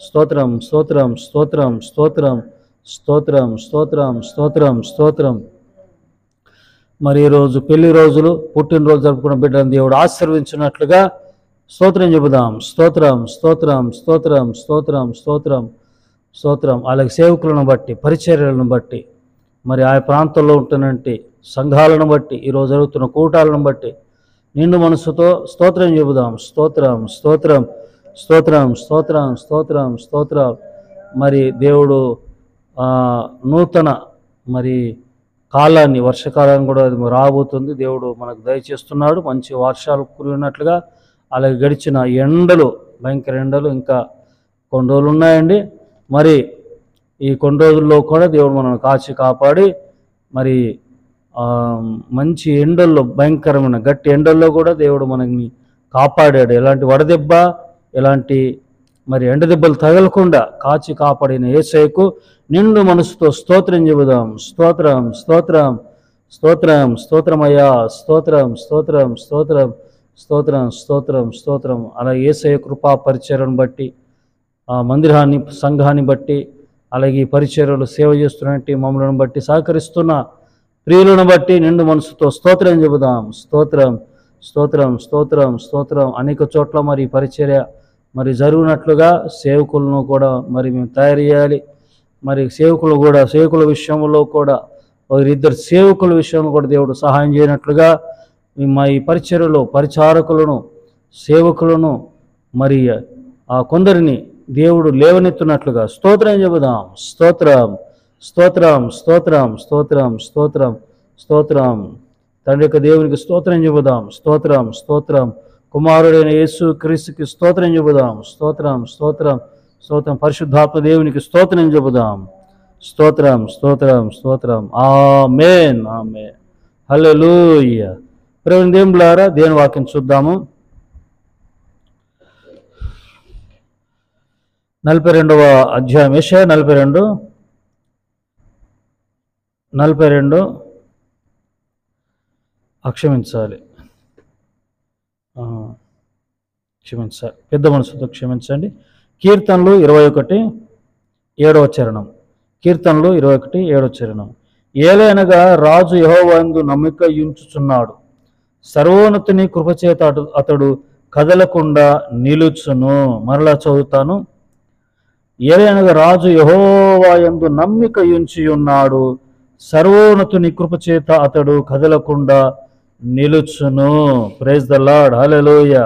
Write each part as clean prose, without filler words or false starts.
స్తోత్రం స్తోత్రం స్తోత్రం స్తోత్రం స్తోత్రం స్తోత్రం స్తోత్రం స్తోత్రం. మరి ఈరోజు పెళ్లి రోజులు, పుట్టినరోజు జరుపుకున్న బిడ్డలను దేవుడు ఆశీర్వదించినట్లుగా స్తోత్రం చెబుదాం. స్తోత్రం స్తోత్రం స్తోత్రం స్తోత్రం స్తోత్రం స్తోత్రం. అలాగే సేవకులను బట్టి, పరిచర్యలను బట్టి, మరి ఆ ప్రాంతంలో ఉంటున్నటువంటి సంఘాలను బట్టి, ఈరోజు జరుగుతున్న కూటాలను బట్టి నిండు మనసుతో స్తోత్రం చెబుదాం. స్తోత్రం స్తోత్రం స్తోత్రం స్తోత్రం స్తోత్రం స్తోత్రం. మరి దేవుడు నూతన మరి కాలాన్ని, వర్షకాలాన్ని కూడా రాబోతుంది. దేవుడు మనకు దయచేస్తున్నాడు. మంచి వర్షాలు కురిగినట్లుగా. అలాగే గడిచిన ఎండలు, భయంకర ఎండలు ఇంకా కొన్ని రోజులు ఉన్నాయండి. మరి ఈ కొన్ని రోజుల్లో కూడా దేవుడు మనల్ని కాచి కాపాడి మరి మంచి ఎండల్లో, భయంకరమైన గట్టి ఎండల్లో కూడా దేవుడు మనల్ని కాపాడాడు. ఎలాంటి వడదెబ్బ, ఎలాంటి మరి ఎండ దెబ్బలు తగలకుండా కాచి కాపాడిన యేసయ్యకు నిండు మనసుతో స్తోత్రం చెబుదాం. స్తోత్రం స్తోత్రం స్తోత్రం స్తోత్రమయ్యా, స్తోత్రం స్తోత్రం స్తోత్రం స్తోత్రం స్తోత్రం స్తోత్రం. అలా యేసయ్య కృపా పరిచర్యను బట్టి, ఆ మందిరాన్ని, సంఘాన్ని బట్టి, అలాగే ఈ పరిచర్యలు సేవ చేస్తున్నట్టు మమ్మలను బట్టి, సహకరిస్తున్న ప్రియులను బట్టి నిండు మనసుతో స్తోత్రం చెబుదాం. స్తోత్రం స్తోత్రం స్తోత్రం స్తోత్రం. అనేక చోట్ల మరి పరిచర్య మరి జరుగునట్లుగా సేవకులను కూడా మరి మేము తయారు చేయాలి. మరి సేవకుల విషయంలో కూడా ఒకరిద్దరు సేవకుల విషయంలో కూడా దేవుడు సహాయం చేయనట్లుగా మా ఈ పరిచర్యలో పరిచారకులను, సేవకులను మరి కొందరిని దేవుడు లేవనెత్తున్నట్లుగా స్తోత్రం చెబుదాం. స్తోత్రం స్తోత్రం స్తోత్రం స్తోత్రం స్తోత్రం స్తోత్రం. తండ్రి యొక్క దేవునికి స్తోత్రం చెబుదాం. స్తోత్రం స్తోత్రం. కుమారుడైన యేసు క్రీస్తుకి స్తోత్రం చెబుదాం. స్తోత్రం స్తోత్రం స్తోత్రం. పరిశుద్ధాత్మ దేవునికి స్తోత్రం చెబుదాం. స్తోత్రం స్తోత్రం స్తోత్రం. ఆమేన్ ఆమేన్. హల్లెలూయా. ప్రేమ దేవులారా, దేవుని వాక్యం చూద్దాము. 42వ అధ్యాయం, యెషయా 42 క్షమించాలి, పెద్ద మనసుతో క్షమించండి. కీర్తనలు 21:7 చరణం. కీర్తనలు 21:7 చరణం. ఏలైనగా రాజు యెహోవాయందు నమ్మిక ఉంచుచున్నాడు, సర్వోన్నతుని కృపచేత అతడు కదలకుండా నిలుచును. మరలా చదువుతాను. ఏలైనగా రాజు యెహోవాయందు నమ్మిక ఉంచి ఉన్నాడు, సర్వోన్నతుని కృపచేత అతడు కదలకుండా నిలుచును. Praise the Lord. హల్లెలూయా.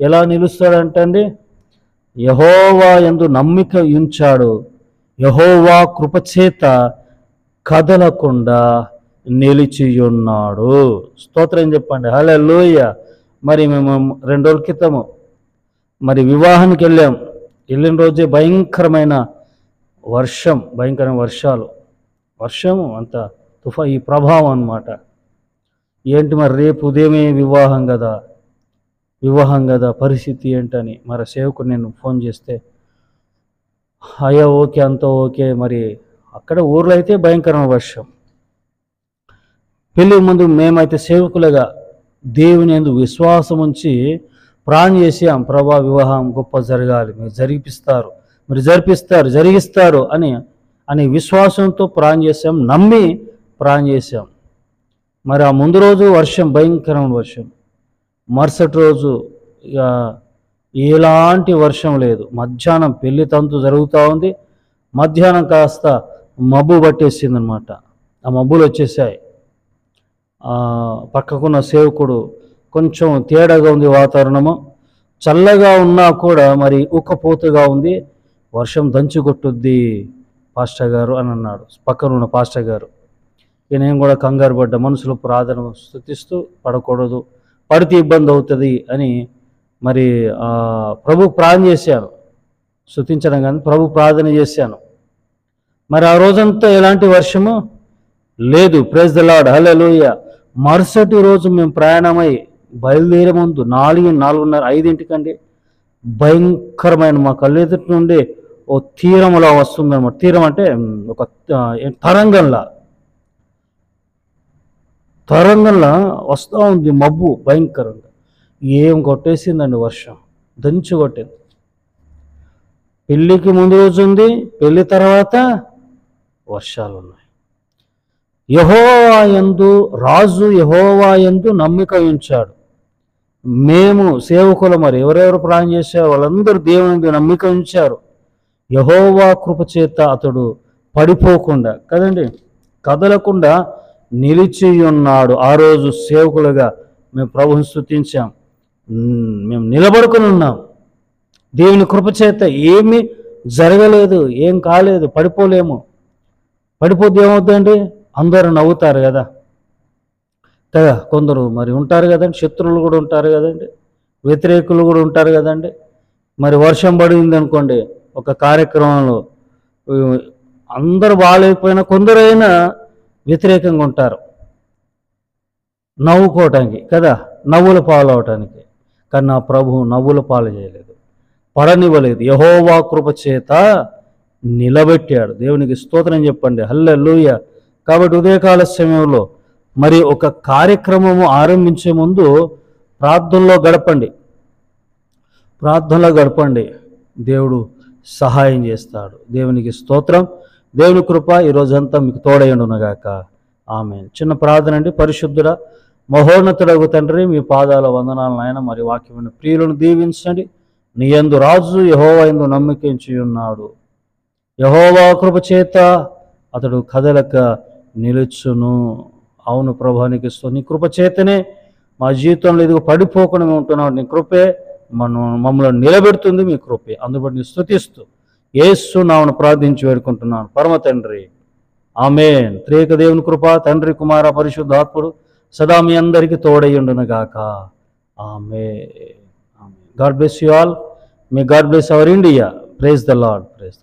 ఎలా నిలుస్తాడంటండి? యెహోవా యందు నమ్మిక ఉంచాడు, యెహోవా కృపచేత కదలకుండా నిలిచియున్నాడు. స్తోత్రం చెప్పండి. హల్లెలూయా. మరి మేము 2 రోజుల క్రితము మరి వివాహానికి వెళ్ళిన రోజే భయంకరమైన వర్షము అంత ఈ ప్రభావం అన్నమాట. ఏంటి మరి రేపు ఉదయమే వివాహం కదా పరిస్థితి ఏంటని మరి సేవకుడు నేను ఫోన్ చేస్తే, అయ్యా ఓకే, అంతా ఓకే. మరి అక్కడ ఊర్లో అయితే భయంకరమైన వర్షం. పెళ్ళి ముందు మేమైతే సేవకులుగా దేవుని యందు విశ్వాసం ఉంచి ప్రార్థన చేసాం. ప్రభా, వివాహం గొప్ప జరగాలి, మీరు జరిగిస్తారు అని విశ్వాసంతో ప్రార్థన చేసాం, నమ్మి ప్రార్థన చేసాం. మరి ఆ ముందు రోజు వర్షం, భయంకరమైన వర్షం. మరుసటి రోజు ఎలాంటి వర్షం లేదు. మధ్యాహ్నం పెళ్లి తంతు జరుగుతూ ఉంది. మధ్యాహ్నం కాస్త మబ్బు పట్టేసింది అనమాట. ఆ మబ్బులు వచ్చేసాయి. పక్కకున్న సేవకుడు కొంచెం తేడాగా ఉంది వాతావరణము, చల్లగా ఉన్నా కూడా మరి ఉక్కపోతగా ఉంది, వర్షం దంచుకొట్టుద్ది పాస్టర్ గారు అని అన్నాడు పక్కనున్న పాస్టర్ గారు. నేను కూడా కంగారు పడ్డ, మనసులో ప్రార్థన స్తుతిస్తూ పడకూడదు, పడితే ఇబ్బంది అవుతుంది అని మరి ప్రభు ప్రార్థన చేశాను. స్తుతించడం కానీ ప్రభు ప్రార్థన చేశాను. మరి ఆ రోజంతా ఎలాంటి వర్షము లేదు. Praise the Lord. హల్లెలూయా. మరుసటి రోజు మేము ప్రయాణమై బయలుదేరే ముందు 4:30, 5 భయంకరమైన మా కళ్ళెదుటి నుండి ఓ తీరంలా వస్తుందన్నమాట. తీరం అంటే ఒక తరంగంలా వస్తూ ఉంది మబ్బు భయంకరంగా. ఏం కొట్టేసిందండి వర్షం, దంచి కొట్టింది. పెళ్ళికి ముందు రోజు ఉంది, పెళ్లి తర్వాత వర్షాలు ఉన్నాయి. యెహోవా యందు రాజు యెహోవా యందు నమ్మిక ఉంచాడు. మేము సేవకులు మరి ఎవరెవరు ప్రాణం చేశారు వాళ్ళందరూ దేవుని నమ్మిక ఉంచారు. యెహోవా కృప చేత అతడు పడిపోకుండా కదండి, కదలకుండా నిలిచి ఉన్నాడు. ఆ రోజు సేవకులుగా మేము ప్రభువుని స్తుతించాం. మేము నిలబడుకుని ఉన్నాం. దేవుని కృప చేత ఏమీ జరగలేదు, ఏం కాలేదు, పడిపోలేము. పడిపోతే ఏమవుతుందండి? అందరూ నవ్వుతారు కదా. కొందరు మరి ఉంటారు కదండి, శత్రువులు కూడా ఉంటారు కదండి, వ్యతిరేకులు కూడా ఉంటారు కదండి. మరి వర్షం పడింది అనుకోండి, ఒక కార్యక్రమంలో అందరూ బాగాలేకపోయినా కొందరైనా వ్యతిరేకంగా ఉంటారు, నవ్వుకోవటానికి కదా, నవ్వుల పాలు అవటానికి. కానీ నా ప్రభువు నవ్వుల పాలు చేయలేదు, పడనివ్వలేదు. యెహోవా కృప చేత నిలబెట్టాడు. దేవునికి స్తోత్రం చెప్పండి. హల్లెలూయా. కాబట్టి ఉదయకాల సమయంలో మరి ఒక కార్యక్రమము ఆరంభించే ముందు ప్రార్థనలో గడపండి. దేవుడు సహాయం చేస్తాడు. దేవునికి స్తోత్రం. దేవుని కృప ఈరోజంతా మీకు తోడైండునగాక. ఆమేన్. చిన్న ప్రార్థన అండి. పరిశుద్ధుడా మహోన్నతుడగు తండ్రి, మీ పాదాల వందనాలు నాయన. మరి వాక్యమైన ప్రియులను దీవించండి. నీ యందు రాజు యెహోవా యందు నమ్మికించి ఉన్నాడు. యెహోవా కృప చేత అతడు కదలక నిలుచును. అవును ప్రభువానికి నీ కృప చేతనే మా జీవితంలో ఇదిగో పడిపోకుండా మేము ఉంటున్నాం. నీ కృపే మమ్మల్ని నిలబెడుతుంది. మీ కృపే. అందుబట్టి నీ స్తుతిస్తూ యేసు నామమున ప్రార్థించి వేడుకుంటున్నాను పరమ తండ్రి. ఆమేన్. త్రియేక దేవుని కృప, తండ్రి కుమార పరిశుద్ధాత్ముడు సదా మీ అందరికీ తోడయ్యుండునుగాక. ఆమేన్. God bless you all. May God bless our India. Praise the Lord. Praise.